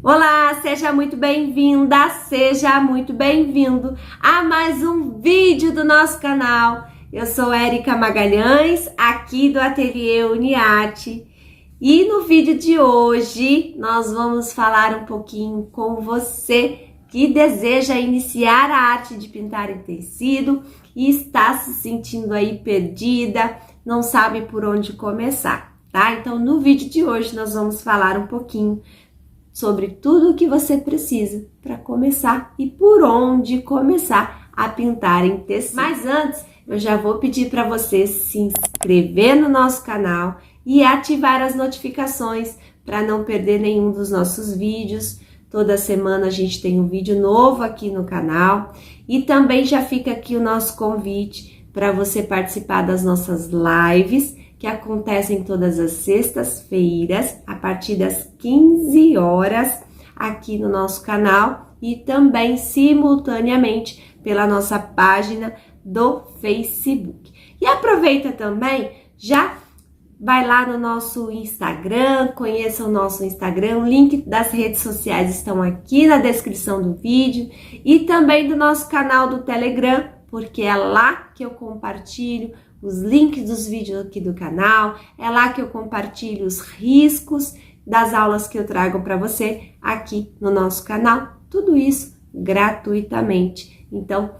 Olá, seja muito bem-vinda, seja muito bem-vindo a mais um vídeo do nosso canal. Eu sou Érica Magalhães, aqui do Ateliê Uniarte, e no vídeo de hoje nós vamos falar um pouquinho com você que deseja iniciar a arte de pintar em tecido e está se sentindo aí perdida, não sabe por onde começar, tá? Então no vídeo de hoje nós vamos falar um pouquinho sobre tudo o que você precisa para começar e por onde começar a pintar em tecido. Mas antes, eu já vou pedir para você se inscrever no nosso canal e ativar as notificações para não perder nenhum dos nossos vídeos. Toda semana a gente tem um vídeo novo aqui no canal e também já fica aqui o nosso convite para você participar das nossas lives que acontecem todas as sextas-feiras, a partir das 15 horas, aqui no nosso canal e também simultaneamente pela nossa página do Facebook. E aproveita também, já vai lá no nosso Instagram, conheça o nosso Instagram, o link das redes sociais estão aqui na descrição do vídeo e também do nosso canal do Telegram, porque é lá que eu compartilho os links dos vídeos aqui do canal, é lá que eu compartilho os riscos das aulas que eu trago para você aqui no nosso canal, tudo isso gratuitamente. Então,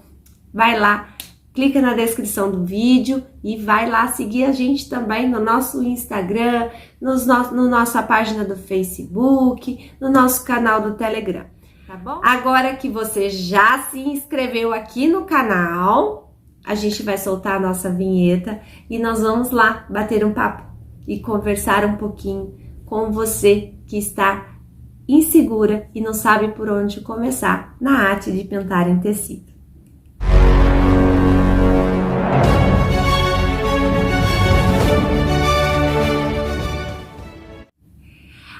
vai lá, clica na descrição do vídeo e vai lá seguir a gente também no nosso Instagram, no nossa página do Facebook, no nosso canal do Telegram, tá bom? Agora que você já se inscreveu aqui no canal, a gente vai soltar a nossa vinheta e nós vamos lá bater um papo e conversar um pouquinho com você que está insegura e não sabe por onde começar na arte de pintar em tecido.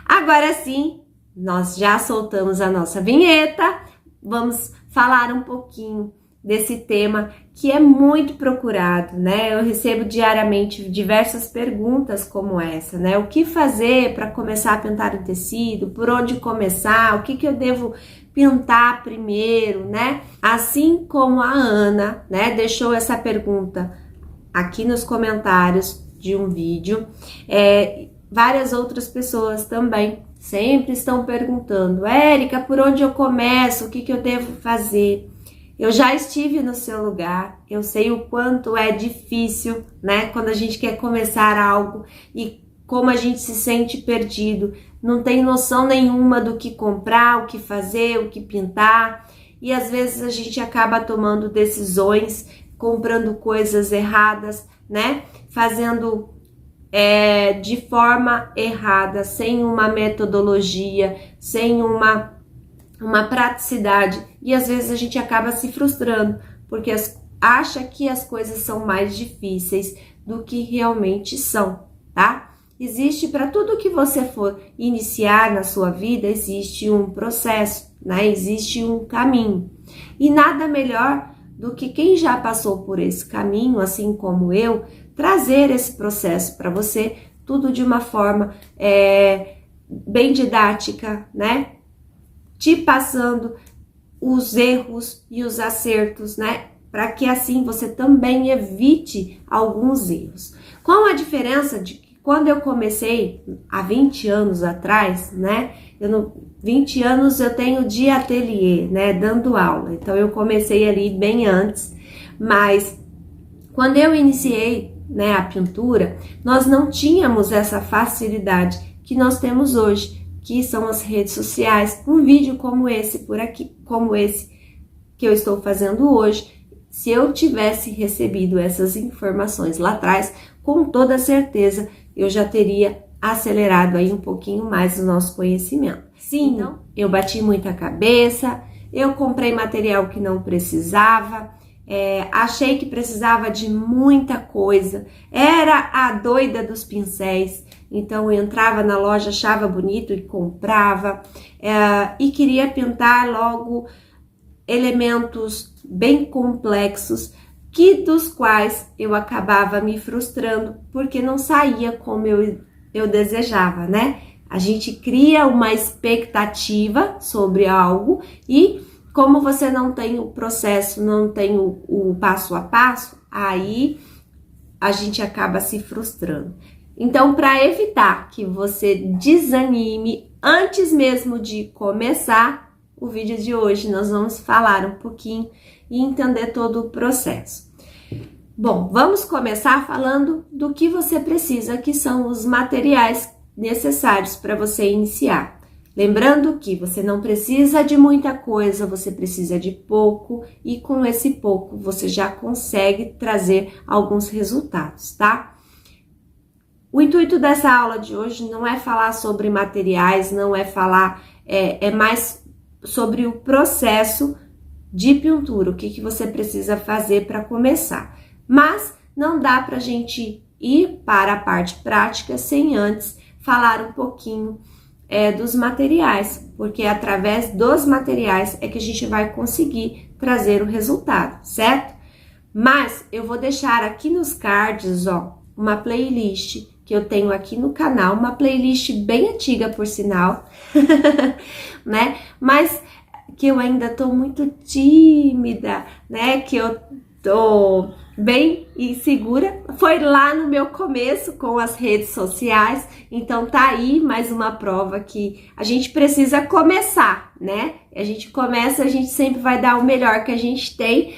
Agora sim, nós já soltamos a nossa vinheta, vamos falar um pouquinho desse tema que é muito procurado, né? Eu recebo diariamente diversas perguntas como essa, né? O que fazer para começar a pintar em tecido? Por onde começar? O que eu devo pintar primeiro, né? Assim como a Ana, né, deixou essa pergunta aqui nos comentários de um vídeo, várias outras pessoas também sempre estão perguntando: Érica, por onde eu começo? O que eu devo fazer? Eu já estive no seu lugar, eu sei o quanto é difícil, né? Quando a gente quer começar algo e como a gente se sente perdido, não tem noção nenhuma do que comprar, o que fazer, o que pintar. E às vezes a gente acaba tomando decisões, comprando coisas erradas, né? Fazendo de forma errada, sem uma metodologia, sem uma praticidade, e às vezes a gente acaba se frustrando, porque acha que as coisas são mais difíceis do que realmente são, tá? Existe, para tudo que você for iniciar na sua vida, existe um processo, né? Existe um caminho, e nada melhor do que quem já passou por esse caminho, assim como eu, trazer esse processo para você, tudo de uma forma bem didática, né? Te passando os erros e os acertos, né? Para que assim você também evite alguns erros. Qual a diferença de que quando eu comecei há 20 anos atrás, né? 20 anos eu tenho de ateliê, né? Dando aula. Então eu comecei ali bem antes, mas quando eu iniciei, né, a pintura, nós não tínhamos essa facilidade que nós temos hoje, que são as redes sociais. Um vídeo como esse por aqui, como esse que eu estou fazendo hoje, se eu tivesse recebido essas informações lá atrás, com toda certeza eu já teria acelerado aí um pouquinho mais o nosso conhecimento. Sim, então, eu bati muita cabeça, eu comprei material que não precisava, achei que precisava de muita coisa, era a doida dos pincéis, então eu entrava na loja, achava bonito e comprava, e queria pintar logo elementos bem complexos, dos quais eu acabava me frustrando, porque não saía como eu desejava, né? A gente cria uma expectativa sobre algo e como você não tem o processo, não tem o passo a passo, aí a gente acaba se frustrando. Então, para evitar que você desanime antes mesmo de começar o vídeo de hoje, nós vamos falar um pouquinho e entender todo o processo. Bom, vamos começar falando do que você precisa, que são os materiais necessários para você iniciar. Lembrando que você não precisa de muita coisa, você precisa de pouco e com esse pouco você já consegue trazer alguns resultados, tá? O intuito dessa aula de hoje não é falar sobre materiais, não é falar, é mais sobre o processo de pintura, o que você precisa fazer para começar. Mas não dá para a gente ir para a parte prática sem antes falar um pouquinho dos materiais, porque é através dos materiais é que a gente vai conseguir trazer o resultado, certo? Mas eu vou deixar aqui nos cards, ó, uma playlist que eu tenho aqui no canal, uma playlist bem antiga, por sinal, né? Mas que eu ainda tô muito tímida, né? Que eu tô bem insegura. Foi lá no meu começo com as redes sociais, então tá aí mais uma prova que a gente precisa começar, né? A gente começa, a gente sempre vai dar o melhor que a gente tem,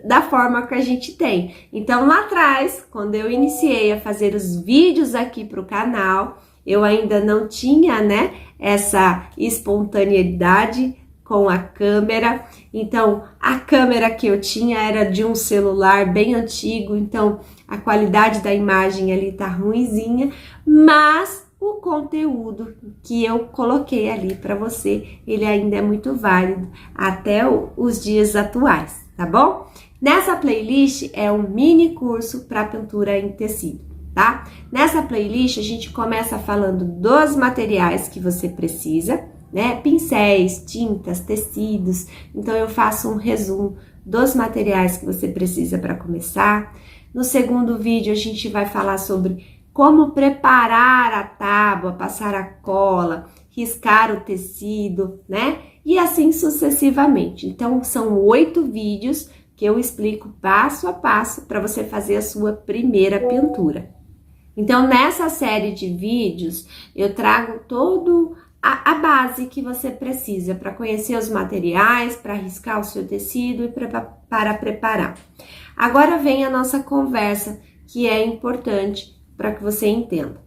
da forma que a gente tem. Então lá atrás, quando eu iniciei a fazer os vídeos aqui para o canal, eu ainda não tinha, né, essa espontaneidade com a câmera. Então a câmera que eu tinha era de um celular bem antigo, então a qualidade da imagem ali tá ruinzinha, mas o conteúdo que eu coloquei ali para você, ele ainda é muito válido até os dias atuais, tá bom? Nessa playlist é um mini curso para pintura em tecido, tá? Nessa playlist a gente começa falando dos materiais que você precisa, né? Pincéis, tintas, tecidos. Então eu faço um resumo dos materiais que você precisa para começar. No segundo vídeo a gente vai falar sobre como preparar a tábua, passar a cola, riscar o tecido, né? E assim sucessivamente. Então são 8 vídeos que eu explico passo a passo para você fazer a sua primeira pintura. Então, nessa série de vídeos, eu trago todo a base que você precisa para conhecer os materiais, para riscar o seu tecido e para preparar. Agora vem a nossa conversa, que é importante para que você entenda.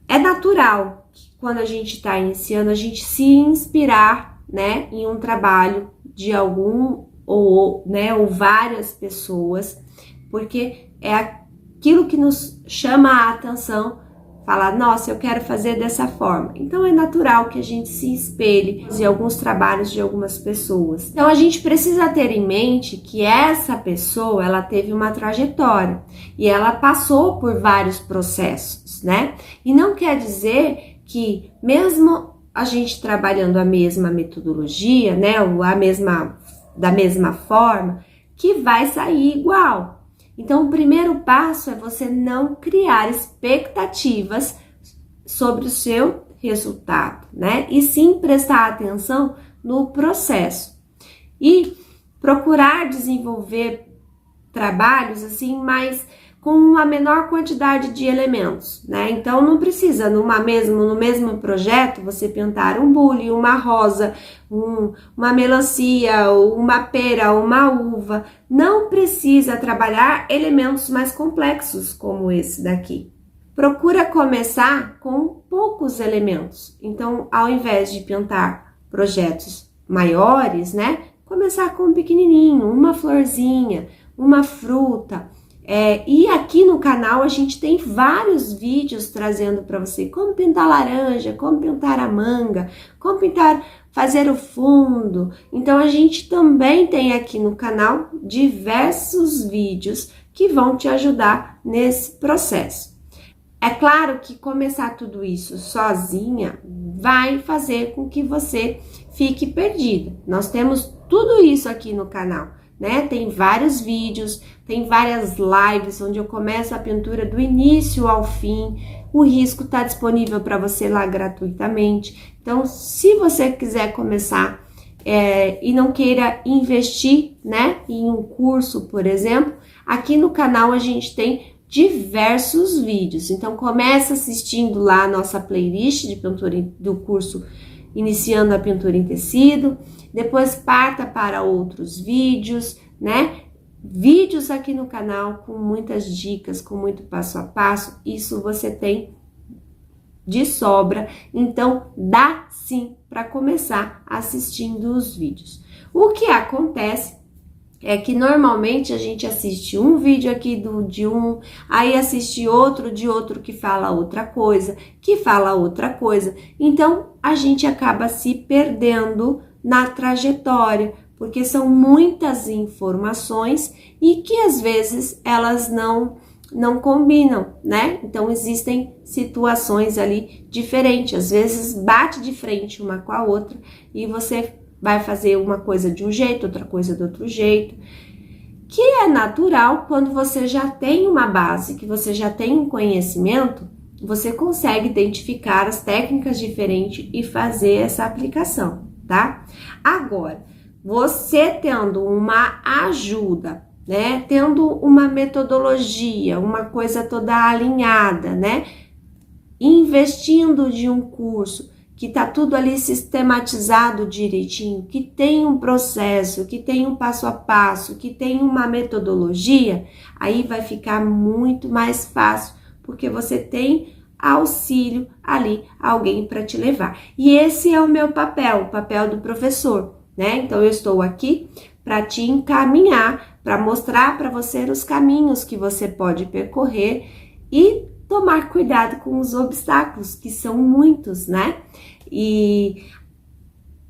É natural que quando a gente está iniciando, a gente se inspirar, né, em um trabalho de algum ou várias pessoas, porque é aquilo que nos chama a atenção, falar, nossa, eu quero fazer dessa forma. Então é natural que a gente se espelhe em alguns trabalhos de algumas pessoas. Então a gente precisa ter em mente que essa pessoa, ela teve uma trajetória e ela passou por vários processos, né? E não quer dizer que mesmo a gente trabalhando a mesma metodologia, né, ou da mesma forma, que vai sair igual. Então, o primeiro passo é você não criar expectativas sobre o seu resultado, né? E sim prestar atenção no processo. E procurar desenvolver trabalhos assim, mais com a menor quantidade de elementos, né? Então, não precisa no mesmo projeto você pintar um bule, uma rosa, uma melancia, uma pera, uma uva. Não precisa trabalhar elementos mais complexos como esse daqui. Procura começar com poucos elementos. Então, ao invés de pintar projetos maiores, né? Começar com um pequenininho, uma florzinha, uma fruta. E aqui no canal a gente tem vários vídeos trazendo para você como pintar laranja, como pintar a manga, como fazer o fundo. Então a gente também tem aqui no canal diversos vídeos que vão te ajudar nesse processo. É claro que começar tudo isso sozinha vai fazer com que você fique perdida. Nós temos tudo isso aqui no canal. né? Tem vários vídeos, tem várias lives onde eu começo a pintura do início ao fim. O risco está disponível para você lá gratuitamente. Então, se você quiser começar e não queira investir, né, em um curso, por exemplo, aqui no canal a gente tem diversos vídeos. Então, começa assistindo lá a nossa playlist de pintura do curso Iniciando a Pintura em Tecido. Depois parta para outros vídeos, né? Vídeos aqui no canal com muitas dicas, com muito passo a passo. Isso você tem de sobra, então dá sim para começar assistindo os vídeos. O que acontece é que normalmente a gente assiste um vídeo aqui de um, aí assiste outro de outro que fala outra coisa, então a gente acaba se perdendo na trajetória, porque são muitas informações e que às vezes elas não combinam, né? Então existem situações ali diferentes, às vezes bate de frente uma com a outra e você vai fazer uma coisa de um jeito, outra coisa do outro jeito, que é natural quando você já tem uma base, que você já tem um conhecimento, você consegue identificar as técnicas diferentes e fazer essa aplicação, tá? Agora, você tendo uma ajuda, né, tendo uma metodologia, uma coisa toda alinhada, né, investindo de um curso que tá tudo ali sistematizado direitinho, que tem um processo, que tem um passo a passo, que tem uma metodologia, aí vai ficar muito mais fácil, porque você tem auxílio ali, alguém para te levar. E esse é o meu papel, o papel do professor, né? Então eu estou aqui para te encaminhar, para mostrar para você os caminhos que você pode percorrer e tomar cuidado com os obstáculos, que são muitos, né? E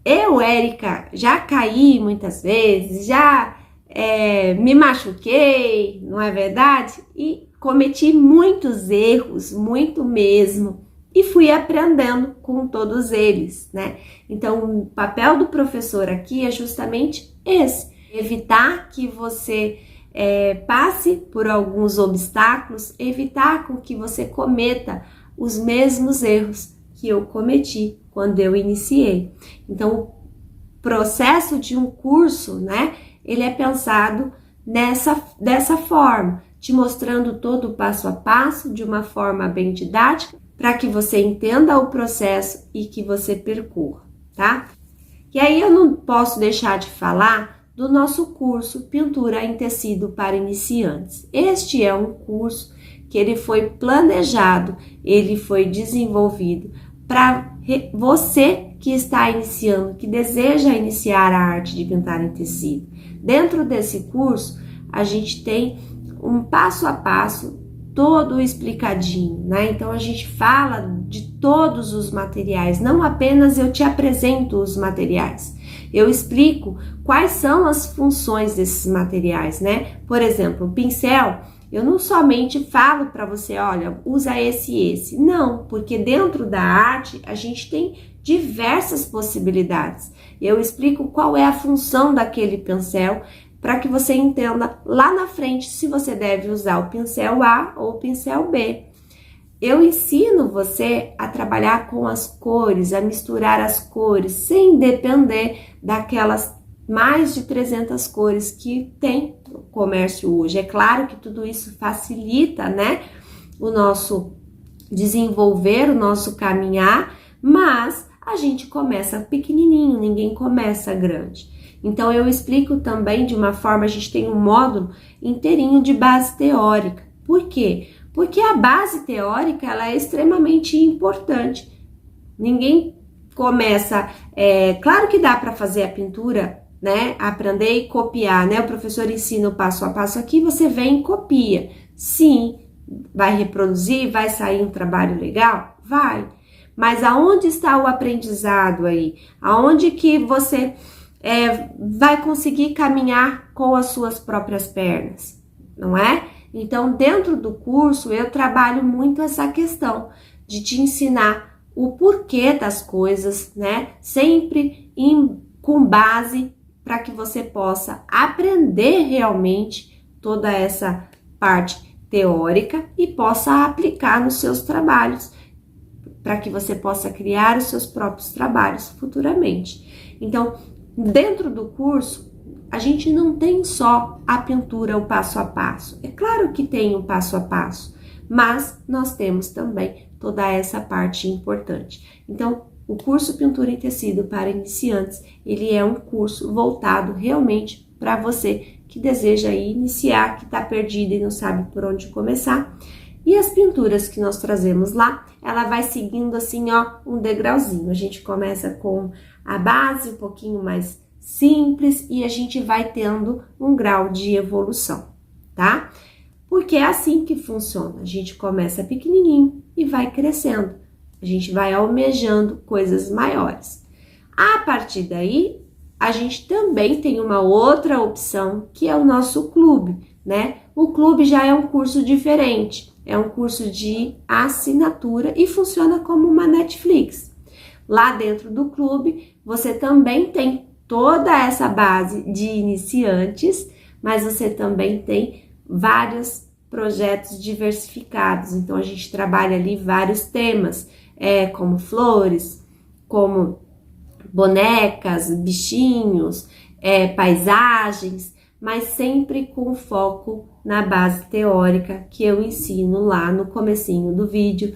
eu, Érica, já caí muitas vezes, já me machuquei, não é verdade? E cometi muitos erros, muito mesmo, e fui aprendendo com todos eles, né? Então, o papel do professor aqui é justamente esse, evitar que você passe por alguns obstáculos, evitar com que você cometa os mesmos erros que eu cometi quando eu iniciei. Então, o processo de um curso, né, ele é pensado dessa forma, te mostrando todo o passo a passo, de uma forma bem didática, para que você entenda o processo e que você percorra, tá? E aí eu não posso deixar de falar do nosso curso Pintura em Tecido para Iniciantes. Este é um curso que ele foi planejado, ele foi desenvolvido para você que está iniciando, que deseja iniciar a arte de pintar em tecido. Dentro desse curso, a gente tem um passo a passo todo explicadinho, né? Então a gente fala de todos os materiais, não apenas eu te apresento os materiais. Eu explico quais são as funções desses materiais, né? Por exemplo, o pincel, eu não somente falo para você, olha, usa esse e esse. Não, porque dentro da arte a gente tem diversas possibilidades. Eu explico qual é a função daquele pincel para que você entenda lá na frente se você deve usar o pincel A ou o pincel B. Eu ensino você a trabalhar com as cores, a misturar as cores, sem depender daquelas mais de 300 cores que tem no comércio hoje. É claro que tudo isso facilita, né, o nosso desenvolver, o nosso caminhar, mas a gente começa pequenininho, ninguém começa grande. Então, eu explico também de uma forma, a gente tem um módulo inteirinho de base teórica. Por quê? Porque a base teórica, ela é extremamente importante. Ninguém começa... claro que dá para fazer a pintura, né? Aprender e copiar, né? O professor ensina o passo a passo aqui, você vem e copia. Sim, vai reproduzir, vai sair um trabalho legal? Vai. Mas aonde está o aprendizado aí? Aonde que você... vai conseguir caminhar com as suas próprias pernas, não é? Então, dentro do curso, eu trabalho muito essa questão de te ensinar o porquê das coisas, né? Sempre com base para que você possa aprender realmente toda essa parte teórica e possa aplicar nos seus trabalhos, para que você possa criar os seus próprios trabalhos futuramente. Então, dentro do curso, a gente não tem só a pintura, o passo a passo. É claro que tem o passo a passo, mas nós temos também toda essa parte importante. Então, o curso Pintura em Tecido para Iniciantes, ele é um curso voltado realmente para você que deseja iniciar, que está perdido e não sabe por onde começar. E as pinturas que nós trazemos lá, ela vai seguindo assim, ó, um degrauzinho. A gente começa com a base um pouquinho mais simples e a gente vai tendo um grau de evolução, tá? Porque é assim que funciona. A gente começa pequenininho e vai crescendo. A gente vai almejando coisas maiores. A partir daí, a gente também tem uma outra opção, que é o nosso clube, né? O clube já é um curso diferente. É um curso de assinatura e funciona como uma Netflix. Lá dentro do clube, você também tem toda essa base de iniciantes, mas você também tem vários projetos diversificados. Então, a gente trabalha ali vários temas, como flores, como bonecas, bichinhos, paisagens, mas sempre com foco na base teórica que eu ensino lá no comecinho do vídeo,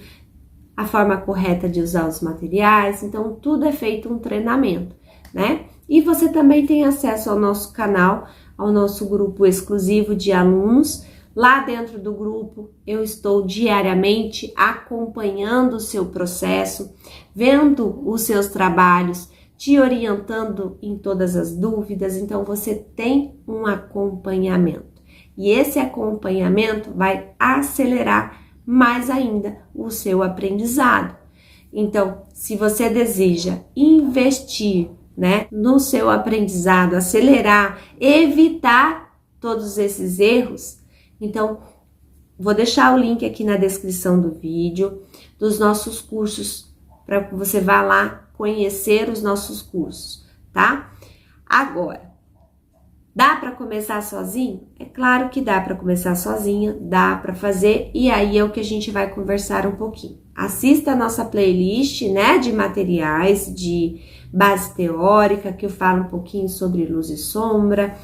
a forma correta de usar os materiais. Então, tudo é feito um treinamento, né? E você também tem acesso ao nosso canal, ao nosso grupo exclusivo de alunos. Lá dentro do grupo, eu estou diariamente acompanhando o seu processo, vendo os seus trabalhos, te orientando em todas as dúvidas. Então, você tem um acompanhamento. E esse acompanhamento vai acelerar mais ainda o seu aprendizado. Então, se você deseja investir, né, no seu aprendizado, acelerar, evitar todos esses erros, então, vou deixar o link aqui na descrição do vídeo dos nossos cursos, para que você vá lá conhecer os nossos cursos, tá? Agora, dá para começar sozinho? É claro que dá para começar sozinha, dá para fazer, e aí é o que a gente vai conversar um pouquinho. Assista a nossa playlist, né, de materiais, de base teórica, que eu falo um pouquinho sobre luz e sombra,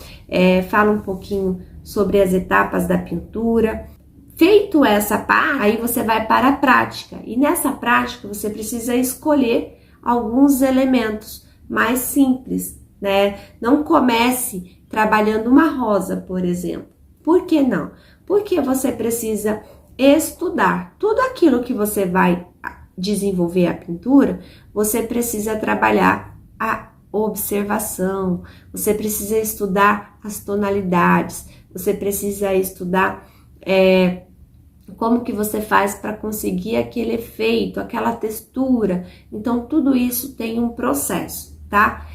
falo um pouquinho sobre as etapas da pintura. Feito essa parte, aí você vai para a prática. E nessa prática, você precisa escolher alguns elementos mais simples, né? Não comece trabalhando uma rosa, por exemplo. Por que não? Porque você precisa estudar. Tudo aquilo que você vai desenvolver a pintura, você precisa trabalhar a observação, você precisa estudar as tonalidades, você precisa estudar como que você faz para conseguir aquele efeito, aquela textura. Então, tudo isso tem um processo, tá?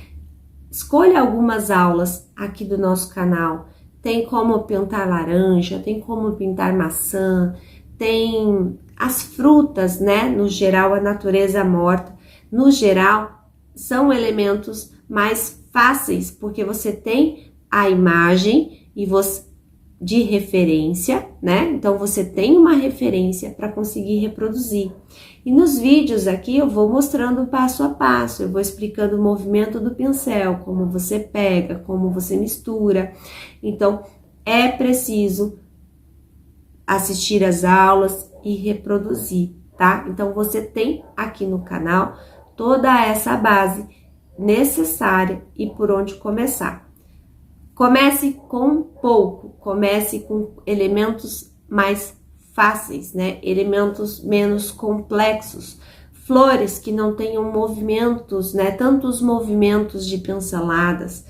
Escolha algumas aulas aqui do nosso canal. Tem como pintar laranja, tem como pintar maçã, tem as frutas, né? No geral, a natureza morta. No geral, são elementos mais fáceis, porque você tem a imagem e você de referência, né? Então, você tem uma referência para conseguir reproduzir. E nos vídeos aqui, eu vou mostrando passo a passo, eu vou explicando o movimento do pincel, como você pega, como você mistura. Então, é preciso assistir às aulas e reproduzir, tá? Então, você tem aqui no canal toda essa base necessária e por onde começar. Comece com pouco, comece com elementos mais fáceis, né? Elementos menos complexos, flores que não tenham movimentos, né? Tantos movimentos de pinceladas,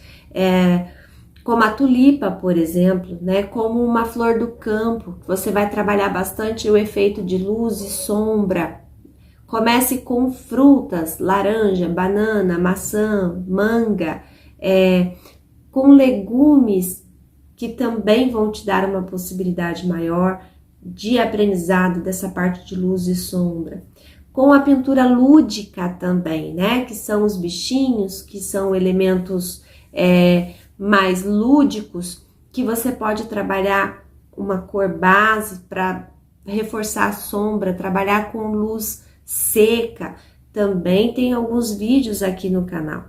como a tulipa, por exemplo, né? Como uma flor do campo, você vai trabalhar bastante o efeito de luz e sombra. Comece com frutas, laranja, banana, maçã, manga, com legumes que também vão te dar uma possibilidade maior de aprendizado dessa parte de luz e sombra. Com a pintura lúdica também, né? Que são os bichinhos, que são elementos mais lúdicos, que você pode trabalhar uma cor base para reforçar a sombra, trabalhar com luz seca. Também tem alguns vídeos aqui no canal.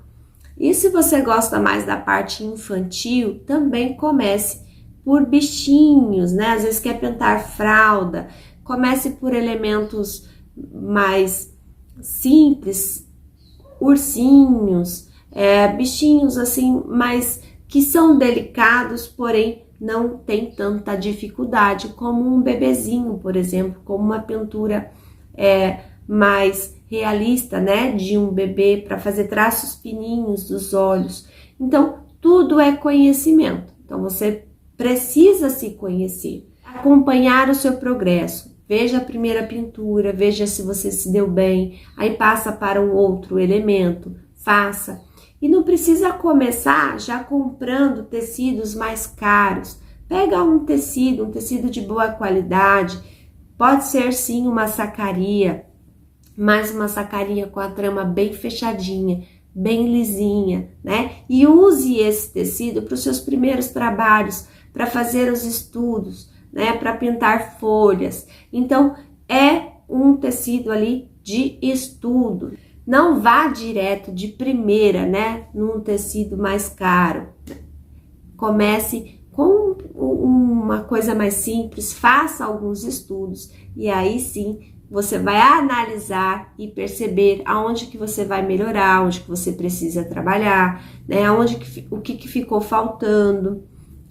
E se você gosta mais da parte infantil, também comece por bichinhos, né? Às vezes quer pintar fralda, comece por elementos mais simples, ursinhos, bichinhos assim, mais que são delicados, porém não tem tanta dificuldade como um bebezinho, por exemplo, como uma pintura mais realista, né, de um bebê, para fazer traços fininhos dos olhos. Então, tudo é conhecimento. Então, você precisa se conhecer, acompanhar o seu progresso. Veja a primeira pintura, veja se você se deu bem, aí passa para um outro elemento, faça. E não precisa começar já comprando tecidos mais caros. Pega um tecido de boa qualidade, pode ser sim uma sacaria, mas uma sacaria com a trama bem fechadinha, bem lisinha, né? E use esse tecido para os seus primeiros trabalhos, para fazer os estudos, né? Para pintar folhas. Então, é um tecido ali de estudo. Não vá direto de primeira, né? Num tecido mais caro. Comece com uma coisa mais simples, faça alguns estudos e aí sim você vai analisar e perceber aonde que você vai melhorar, onde que você precisa trabalhar, né? O que ficou faltando,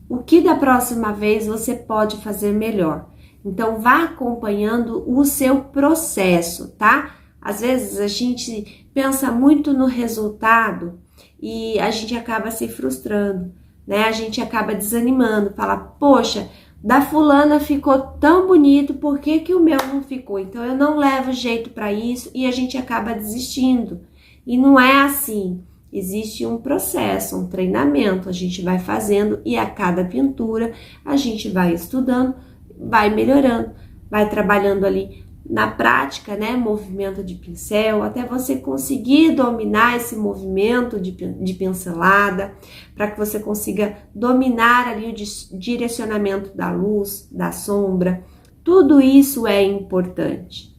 o que da próxima vez você pode fazer melhor. Então, vá acompanhando o seu processo, tá? Às vezes a gente pensa muito no resultado e a gente acaba se frustrando, né? A gente acaba desanimando, fala, poxa, da fulana ficou tão bonito, por que que o meu não ficou? Então eu não levo jeito para isso e a gente acaba desistindo. E não é assim. Existe um processo, um treinamento, a gente vai fazendo e a cada pintura a gente vai estudando, vai melhorando, vai trabalhando ali na prática, né, movimento de pincel, até você conseguir dominar esse movimento de pincelada, para que você consiga dominar ali o direcionamento da luz, da sombra. Tudo isso é importante.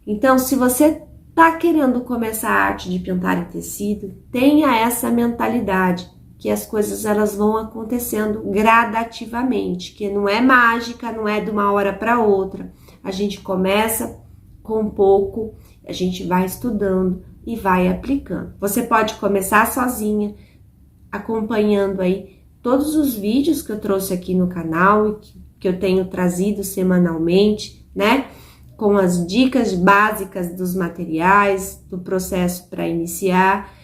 Então, se você está querendo começar a arte de pintar em tecido, tenha essa mentalidade, que as coisas elas vão acontecendo gradativamente, que não é mágica, não é de uma hora para outra. A gente começa com pouco, a gente vai estudando e vai aplicando. Você pode começar sozinha, acompanhando aí todos os vídeos que eu trouxe aqui no canal e que eu tenho trazido semanalmente, né? Com as dicas básicas dos materiais, do processo para iniciar.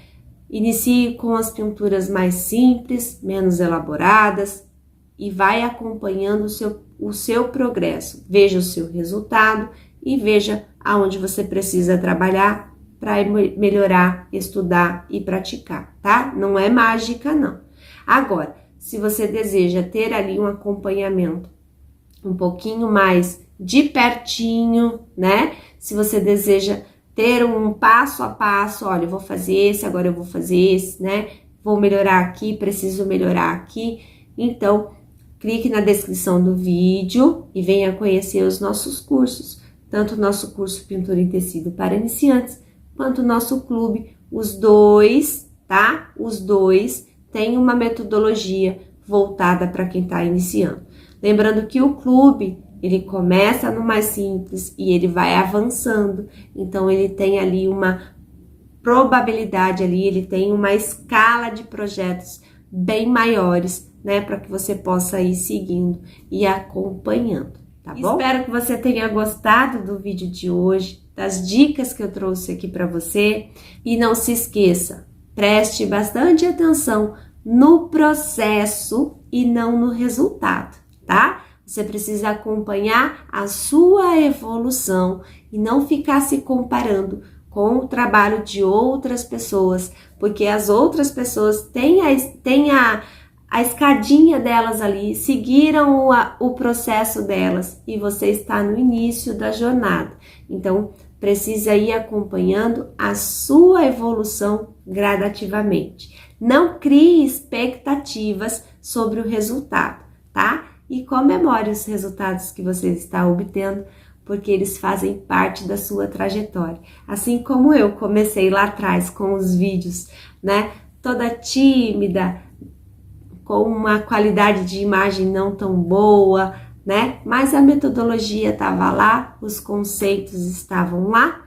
Inicie com as pinturas mais simples, menos elaboradas e vai acompanhando o seu progresso. Veja o seu resultado e veja aonde você precisa trabalhar para melhorar, estudar e praticar, tá? Não é mágica, não. Agora, se você deseja ter ali um acompanhamento um pouquinho mais de pertinho, né? Se você deseja ter um passo a passo, olha, eu vou fazer esse, agora eu vou fazer esse, né? Vou melhorar aqui, preciso melhorar aqui. Então, clique na descrição do vídeo e venha conhecer os nossos cursos. Tanto o nosso curso Pintura em Tecido para Iniciantes, quanto o nosso clube. Os dois, tá? Os dois têm uma metodologia voltada para quem está iniciando. Lembrando que o clube, ele começa no mais simples e ele vai avançando. Então, ele tem ali uma probabilidade ali, ele tem uma escala de projetos bem maiores, né? Para que você possa ir seguindo e acompanhando, tá bom? Espero que você tenha gostado do vídeo de hoje, das dicas que eu trouxe aqui para você. E não se esqueça, preste bastante atenção no processo e não no resultado, tá? Você precisa acompanhar a sua evolução e não ficar se comparando com o trabalho de outras pessoas, porque as outras pessoas têm a escadinha delas ali, seguiram o processo delas e você está no início da jornada. Então, precisa ir acompanhando a sua evolução gradativamente. Não crie expectativas sobre o resultado, tá? E comemore os resultados que você está obtendo, porque eles fazem parte da sua trajetória. Assim como eu comecei lá atrás com os vídeos, né? Toda tímida, com uma qualidade de imagem não tão boa, né? Mas a metodologia estava lá, os conceitos estavam lá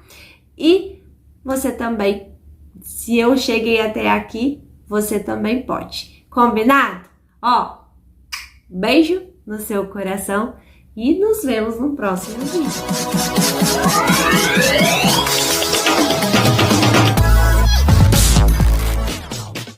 e você também, se eu cheguei até aqui, você também pode. Combinado? Ó, beijo no seu coração e nos vemos no próximo vídeo.